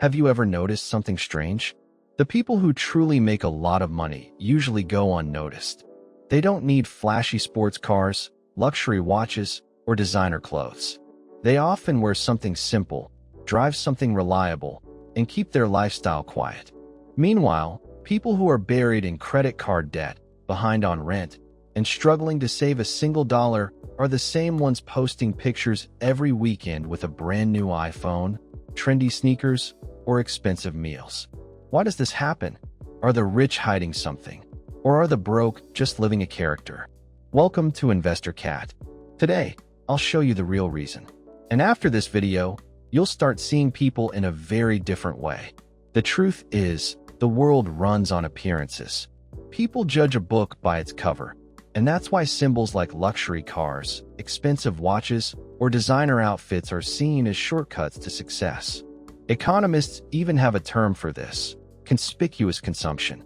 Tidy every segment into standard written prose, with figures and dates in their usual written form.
Have you ever noticed something strange? The people who truly make a lot of money usually go unnoticed. They don't need flashy sports cars, luxury watches, or designer clothes. They often wear something simple, drive something reliable, and keep their lifestyle quiet. Meanwhile, people who are buried in credit card debt, behind on rent, and struggling to save a single dollar are the same ones posting pictures every weekend with a brand new iPhone, trendy sneakers, or expensive meals. Why does this happen? Are the rich hiding something? Or are the broke just living a character? Welcome to Investor Cat. Today, I'll show you the real reason. And after this video, you'll start seeing people in a very different way. The truth is, the world runs on appearances. People judge a book by its cover, and that's why symbols like luxury cars, expensive watches, or designer outfits are seen as shortcuts to success. Economists even have a term for this: conspicuous consumption.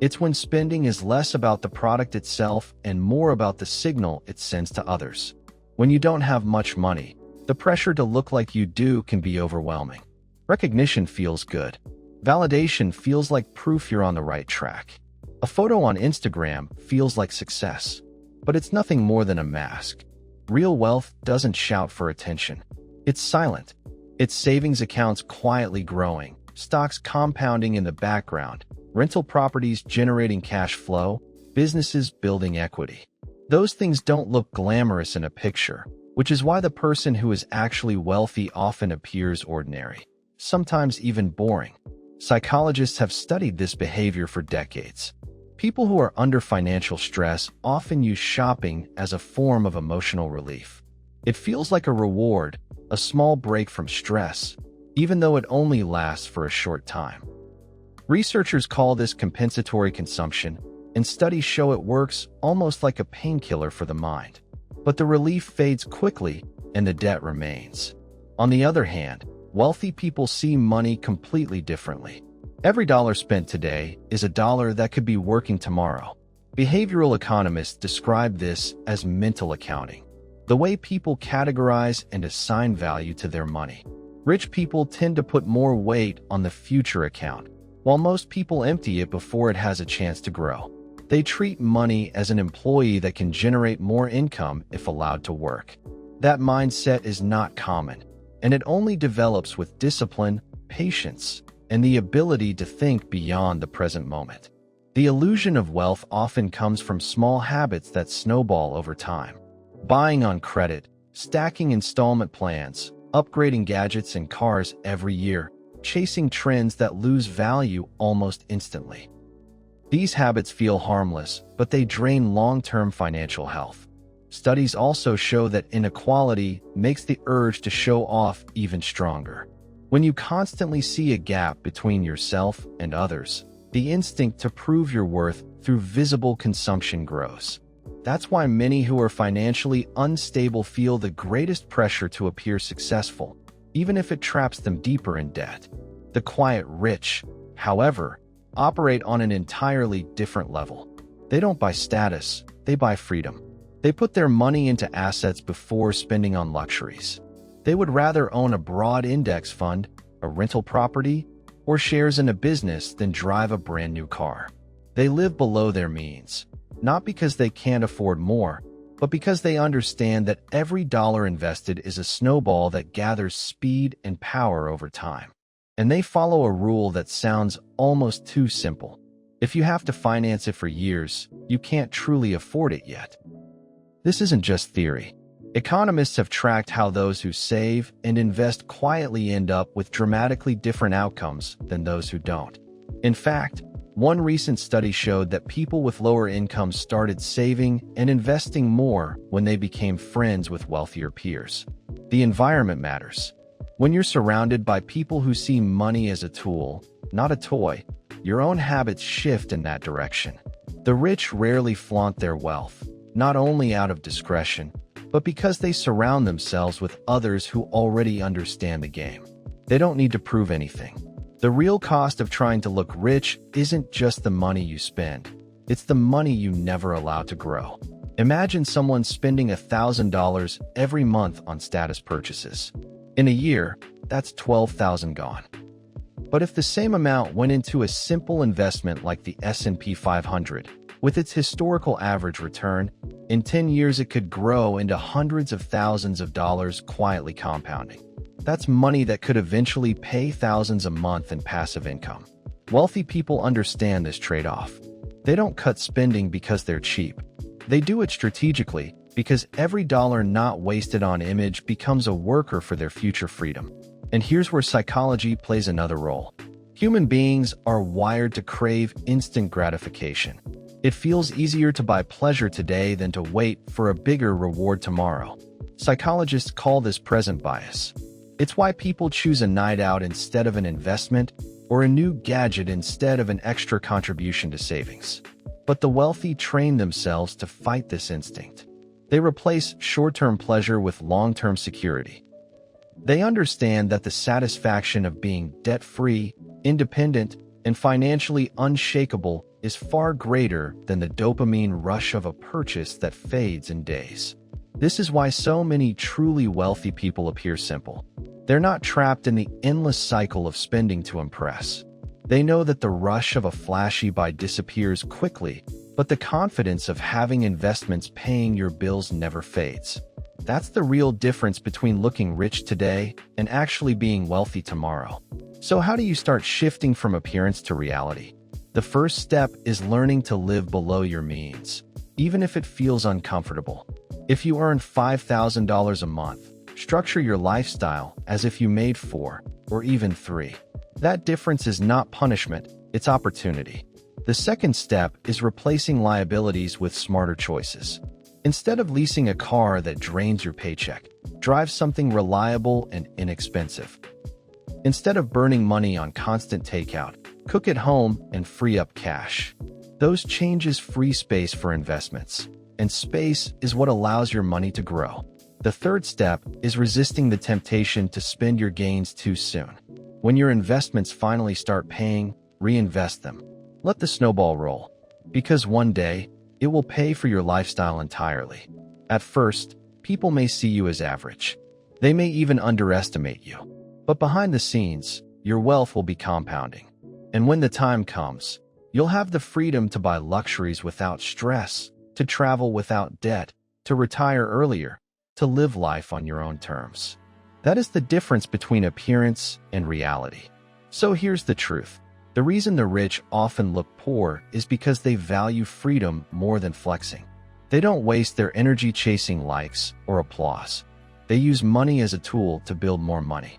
It's when spending is less about the product itself and more about the signal it sends to others. When you don't have much money, the pressure to look like you do can be overwhelming. Recognition feels good. Validation feels like proof you're on the right track. A photo on Instagram feels like success, but it's nothing more than a mask. Real wealth doesn't shout for attention. It's silent. It's savings accounts quietly growing, stocks compounding in the background, rental properties generating cash flow, businesses building equity. Those things don't look glamorous in a picture, which is why the person who is actually wealthy often appears ordinary, sometimes even boring. Psychologists have studied this behavior for decades. People who are under financial stress often use shopping as a form of emotional relief. It feels like a reward, a small break from stress, even though it only lasts for a short time. Researchers call this compensatory consumption, and studies show it works almost like a painkiller for the mind. But the relief fades quickly, and the debt remains. On the other hand, wealthy people see money completely differently. Every dollar spent today is a dollar that could be working tomorrow. Behavioral economists describe this as mental accounting, the way people categorize and assign value to their money. Rich people tend to put more weight on the future account, while most people empty it before it has a chance to grow. They treat money as an employee that can generate more income if allowed to work. That mindset is not common, and it only develops with discipline, patience, and the ability to think beyond the present moment. The illusion of wealth often comes from small habits that snowball over time. Buying on credit, stacking installment plans, upgrading gadgets and cars every year, chasing trends that lose value almost instantly. These habits feel harmless, but they drain long-term financial health. Studies also show that inequality makes the urge to show off even stronger. When you constantly see a gap between yourself and others, the instinct to prove your worth through visible consumption grows. That's why many who are financially unstable feel the greatest pressure to appear successful, even if it traps them deeper in debt. The quiet rich, however, operate on an entirely different level. They don't buy status, they buy freedom. They put their money into assets before spending on luxuries. They would rather own a broad index fund, a rental property, or shares in a business than drive a brand new car. They live below their means, not because they can't afford more, but because they understand that every dollar invested is a snowball that gathers speed and power over time. And they follow a rule that sounds almost too simple. If you have to finance it for years, you can't truly afford it yet. This isn't just theory. Economists have tracked how those who save and invest quietly end up with dramatically different outcomes than those who don't. In fact, one recent study showed that people with lower incomes started saving and investing more when they became friends with wealthier peers. The environment matters. When you're surrounded by people who see money as a tool, not a toy, your own habits shift in that direction. The rich rarely flaunt their wealth, not only out of discretion, but because they surround themselves with others who already understand the game. They don't need to prove anything. The real cost of trying to look rich isn't just the money you spend. It's the money you never allow to grow. Imagine someone spending $1,000 every month on status purchases. In a year, that's $12,000 gone. But if the same amount went into a simple investment like the S&P 500, with its historical average return, in 10 years it could grow into hundreds of thousands of dollars, quietly compounding. That's money that could eventually pay thousands a month in passive income. Wealthy people understand this trade-off. They don't cut spending because they're cheap. They do it strategically because every dollar not wasted on image becomes a worker for their future freedom. And here's where psychology plays another role. Human beings are wired to crave instant gratification. It feels easier to buy pleasure today than to wait for a bigger reward tomorrow. Psychologists call this present bias. It's why people choose a night out instead of an investment, or a new gadget instead of an extra contribution to savings. But the wealthy train themselves to fight this instinct. They replace short-term pleasure with long-term security. They understand that the satisfaction of being debt-free, independent, and financially unshakable is far greater than the dopamine rush of a purchase that fades in days. This is why so many truly wealthy people appear simple. They're not trapped in the endless cycle of spending to impress. They know that the rush of a flashy buy disappears quickly, but the confidence of having investments paying your bills never fades. That's the real difference between looking rich today and actually being wealthy tomorrow. So how do you start shifting from appearance to reality? The first step is learning to live below your means, even if it feels uncomfortable. If you earn $5,000 a month, structure your lifestyle as if you made 4 or even 3. That difference is not punishment, it's opportunity. The second step is replacing liabilities with smarter choices. Instead of leasing a car that drains your paycheck, drive something reliable and inexpensive. Instead of burning money on constant takeout, cook at home and free up cash. Those changes free space for investments, and space is what allows your money to grow. The third step is resisting the temptation to spend your gains too soon. When your investments finally start paying, reinvest them. Let the snowball roll, because one day, it will pay for your lifestyle entirely. At first, people may see you as average. They may even underestimate you. But behind the scenes, your wealth will be compounding. And when the time comes, you'll have the freedom to buy luxuries without stress, to travel without debt, to retire earlier, to live life on your own terms. That is the difference between appearance and reality. So here's the truth. The reason the rich often look poor is because they value freedom more than flexing. They don't waste their energy chasing likes or applause. They use money as a tool to build more money.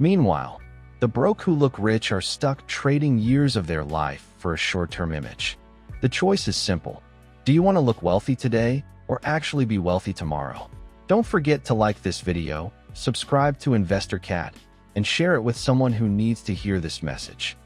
Meanwhile, the broke who look rich are stuck trading years of their life for a short-term image. The choice is simple. Do you want to look wealthy today or actually be wealthy tomorrow? Don't forget to like this video, subscribe to Investor Cat, and share it with someone who needs to hear this message.